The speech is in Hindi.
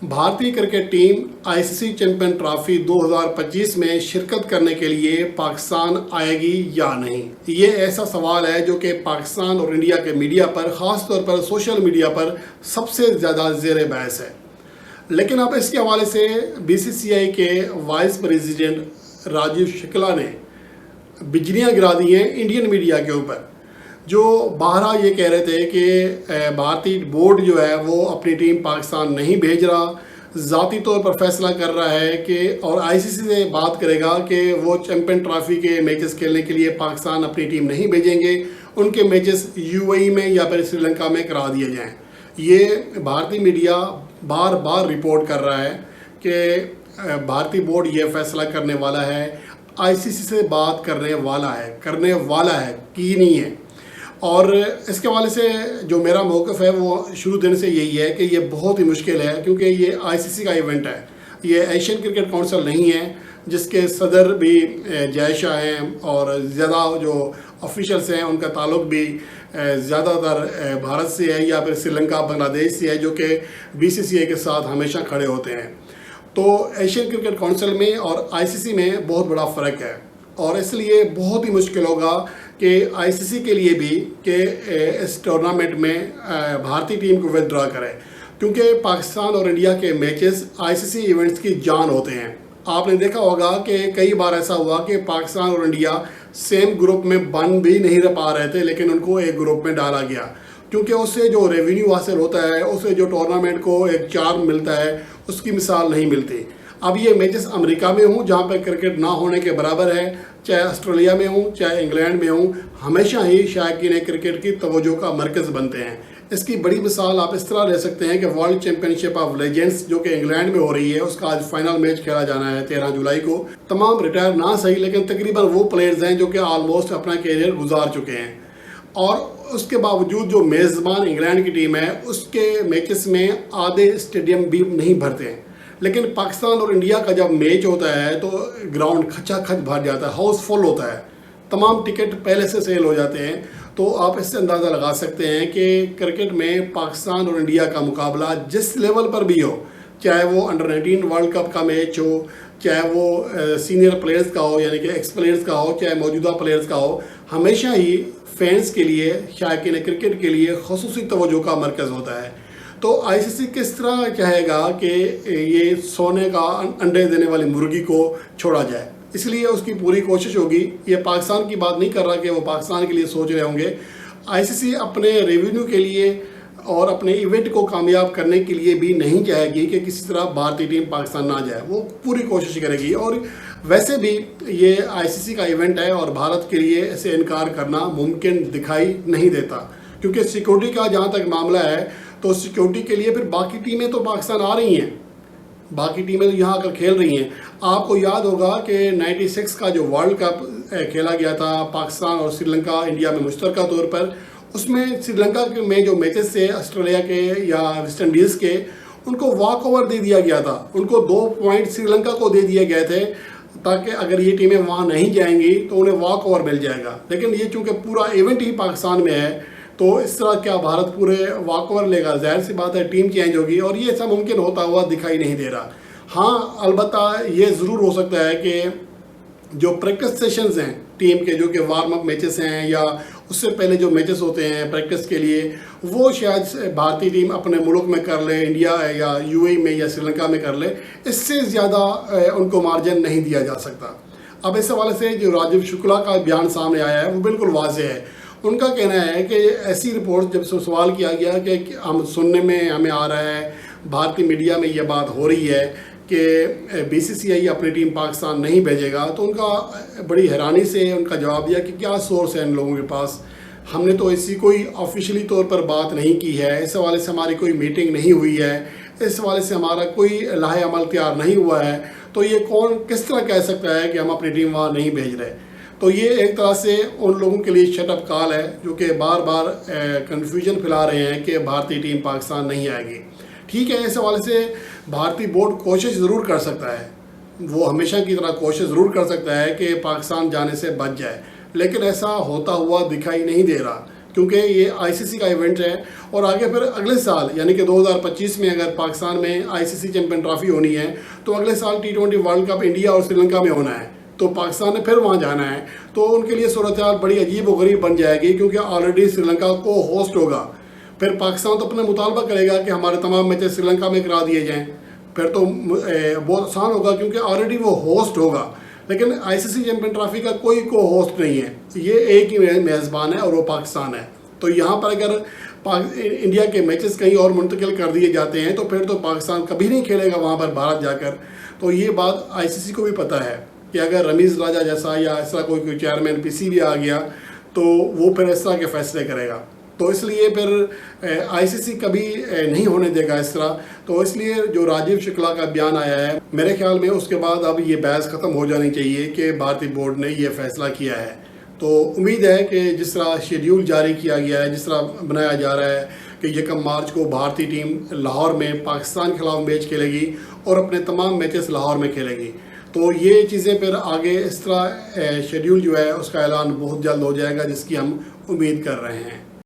भारतीय cricket team ICC champion trophy 2025 में शिरकत करने के लिए पाकिस्तान आएगी या नहीं, ये ऐसा सवाल है जो कि पाकिस्तान और इंडिया के मीडिया पर, ख़ास तौर पर सोशल मीडिया पर सबसे ज़्यादा ज़ेर बहस है। लेकिन अब इसके हवाले से बीसीसीआई के वाइस प्रेसिडेंट राजीव शुक्ला ने बिजलियाँ गिरा दी हैं इंडियन मीडिया के ऊपर, जो बाहर ये कह रहे थे कि भारतीय बोर्ड जो है वो अपनी टीम पाकिस्तान नहीं भेज रहा, ज़ाती तौर पर फैसला कर रहा है कि और आईसीसी से बात करेगा कि वो चैंपियन ट्रॉफी के मैचेस खेलने के लिए पाकिस्तान अपनी टीम नहीं भेजेंगे, उनके मैचेस यूएई में या फिर श्रीलंका में करा दिए जाएं। ये भारतीय मीडिया बार बार रिपोर्ट कर रहा है कि भारतीय बोर्ड ये फैसला करने वाला है, आईसीसी से बात करने वाला है कि नहीं है। और इसके हवाले से जो मेरा मौक़िफ़ है वो शुरू दिन से यही है कि ये बहुत ही मुश्किल है, क्योंकि ये आईसीसी का इवेंट है, ये एशियन क्रिकेट काउंसिल नहीं है जिसके सदर भी जय शाह हैं और ज़्यादा जो ऑफिशियल्स हैं उनका ताल्लुक़ भी ज़्यादातर भारत से है या फिर श्रीलंका बांग्लादेश से है, जो कि बीसीसीआई के साथ हमेशा खड़े होते हैं। तो एशियन क्रिकेट काउंसिल में और आईसीसी में बहुत बड़ा फ़र्क है और इसलिए बहुत ही मुश्किल होगा कि आईसीसी के लिए भी कि इस टूर्नामेंट में भारतीय टीम को विथड्रॉ करें, क्योंकि पाकिस्तान और इंडिया के मैचेस आईसीसी इवेंट्स की जान होते हैं। आपने देखा होगा कि कई बार ऐसा हुआ कि पाकिस्तान और इंडिया सेम ग्रुप में बन भी नहीं पा रहे थे, लेकिन उनको एक ग्रुप में डाला गया, क्योंकि उससे जो रेवेन्यू हासिल होता है, उससे जो टूर्नामेंट को एक चार्म मिलता है, उसकी मिसाल नहीं मिलती। अब ये मैचेस अमेरिका में हूँ जहाँ पर क्रिकेट ना होने के बराबर है, चाहे ऑस्ट्रेलिया में हूँ चाहे इंग्लैंड में हूँ, हमेशा ही शायकीन क्रिकेट की तवज्जो का मरकज़ बनते हैं। इसकी बड़ी मिसाल आप इस तरह ले सकते हैं कि वर्ल्ड चैंपियनशिप ऑफ लेजेंड्स जो कि इंग्लैंड में हो रही है, उसका आज फाइनल मैच खेला जाना है 13 जुलाई को। तमाम रिटायर ना सही, लेकिन तकरीबन वो प्लेयर्स हैं जो कि ऑलमोस्ट अपना कैरियर गुजार चुके हैं, और उसके बावजूद जो मेज़बान इंग्लैंड की टीम है उसके मैचेस में आधे स्टेडियम भी नहीं भरते हैं। लेकिन पाकिस्तान और इंडिया का जब मैच होता है तो ग्राउंड खचाखच भर जाता है, हाउसफुल होता है, तमाम टिकट पहले से सेल हो जाते हैं। तो आप इससे अंदाज़ा लगा सकते हैं कि क्रिकेट में पाकिस्तान और इंडिया का मुकाबला जिस लेवल पर भी हो, चाहे वो अंडर-19 वर्ल्ड कप का मैच हो, चाहे वो सीनियर प्लेयर्स का हो यानी कि एक्स प्लेयर्स का हो, चाहे मौजूदा प्लेयर्स का हो, हमेशा ही फैंस के लिए, शायकीन क्रिकेट के लिए ख़ुसूसी तवज्जो का मरकज़ होता है। तो आईसीसी किस तरह चाहेगा कि ये सोने का अंडे देने वाली मुर्गी को छोड़ा जाए, इसलिए उसकी पूरी कोशिश होगी। ये पाकिस्तान की बात नहीं कर रहा कि वो पाकिस्तान के लिए सोच रहे होंगे, आईसीसी अपने रेवेन्यू के लिए और अपने इवेंट को कामयाब करने के लिए भी नहीं चाहेगी कि किसी तरह भारतीय टीम पाकिस्तान ना जाए, वो पूरी कोशिश करेगी। और वैसे भी ये आईसीसी का इवेंट है और भारत के लिए इसे इनकार करना मुमकिन दिखाई नहीं देता, क्योंकि सिक्योरिटी का जहाँ तक मामला है तो सिक्योरिटी के लिए फिर बाकी टीमें तो पाकिस्तान आ रही हैं, बाकी टीमें तो यहाँ आकर खेल रही हैं। आपको याद होगा कि 96 का जो वर्ल्ड कप खेला गया था पाकिस्तान और श्रीलंका इंडिया में मुश्तरका तौर पर, उसमें श्रीलंका में जो मैचेस थे ऑस्ट्रेलिया के या वेस्ट इंडीज़ के, उनको वॉक ओवर दे दिया गया था, उनको 2 पॉइंट श्रीलंका को दे दिए गए थे ताकि अगर ये टीमें वहाँ नहीं जाएंगी तो उन्हें वॉक ओवर मिल जाएगा। लेकिन ये चूँकि पूरा इवेंट ही पाकिस्तान में है, तो इस तरह क्या भारत पूरे वॉक ओवर लेगा? जाहिर सी बात है टीम चेंज होगी, और ये सब मुमकिन होता हुआ दिखाई नहीं दे रहा। हाँ, अलबत्ता ये ज़रूर हो सकता है कि जो प्रैक्टिस सेशंस हैं टीम के, जो कि वार्म अप मैचेस हैं या उससे पहले जो मैचेस होते हैं प्रैक्टिस के लिए, वो शायद भारतीय टीम अपने मुल्क में कर ले, इंडिया या यूएई में या श्रीलंका में कर ले, इससे ज़्यादा उनको मार्जिन नहीं दिया जा सकता। अब इस हवाले से जो राजीव शुक्ला का बयान सामने आया है वो बिल्कुल वाज़ेह है। उनका कहना है कि ऐसी रिपोर्ट जब से सवाल किया गया कि हम सुनने में हमें आ रहा है, भारतीय मीडिया में ये बात हो रही है कि बीसीसीआई अपनी टीम पाकिस्तान नहीं भेजेगा, तो उनका बड़ी हैरानी से उनका जवाब दिया कि क्या सोर्स है इन लोगों के पास, हमने तो ऐसी कोई ऑफिशियली तौर पर बात नहीं की है, इस हवाले से हमारी कोई मीटिंग नहीं हुई है, इस हवाले से हमारा कोई लाहे अमल तैयार नहीं हुआ है, तो ये कौन किस तरह कह सकता है कि हम अपनी टीम वहाँ नहीं भेज रहे। तो ये एक तरह से उन लोगों के लिए शटअप कॉल है जो कि बार बार कन्फ्यूजन फैला रहे हैं कि भारतीय टीम पाकिस्तान नहीं आएगी। ठीक है, इस हवाले से भारतीय बोर्ड कोशिश ज़रूर कर सकता है, वो हमेशा की तरह कोशिश ज़रूर कर सकता है कि पाकिस्तान जाने से बच जाए, लेकिन ऐसा होता हुआ दिखाई नहीं दे रहा, क्योंकि ये आईसीसी का इवेंट है। और आगे फिर अगले साल यानी कि 2025 में अगर पाकिस्तान में आईसीसी चैंपियन ट्रॉफी होनी है तो अगले साल T20 वर्ल्ड कप इंडिया और श्रीलंका में होना है, तो पाकिस्तान ने फिर वहाँ जाना है। तो उनके लिए सूरत हाल बड़ी अजीब व गरीब बन जाएगी, क्योंकि ऑलरेडी श्रीलंका को होस्ट होगा। फिर पाकिस्तान तो अपना मुतालबा करेगा कि हमारे तमाम मैचेस श्रीलंका में करा दिए जाएँ, फिर तो बहुत आसान होगा क्योंकि ऑलरेडी वो होस्ट होगा। लेकिन आईसीसी चैंपियन ट्रॉफी का कोई को होस्ट नहीं है, ये एक ही मेज़बान है और वो पाकिस्तान है। तो यहाँ पर अगर इंडिया के मैचेस कहीं और मुंतकिल कर दिए जाते हैं तो फिर तो पाकिस्तान कभी नहीं खेलेगा वहाँ पर भारत जाकर। तो ये बात आईसीसी को भी पता है कि अगर रमीज़ राजा जैसा या ऐसा कोई चेयरमैन पीसीबी आ गया तो वो फिर इस तरह के फैसले करेगा। तो इसलिए फिर आईसीसी कभी नहीं होने देगा इस तरह। तो इसलिए जो राजीव शुक्ला का बयान आया है, मेरे ख्याल में उसके बाद अब ये बहस ख़त्म हो जानी चाहिए कि भारतीय बोर्ड ने ये फैसला किया है। तो उम्मीद है कि जिस तरह शेड्यूल जारी किया गया है, जिस तरह बनाया जा रहा है कि 1 मार्च को भारतीय टीम लाहौर में पाकिस्तान के खिलाफ मैच खेलेगी और अपने तमाम मैचेस लाहौर में खेलेगी, तो ये चीज़ें फिर आगे इस तरह शेड्यूल जो है उसका ऐलान बहुत जल्द हो जाएगा, जिसकी हम उम्मीद कर रहे हैं।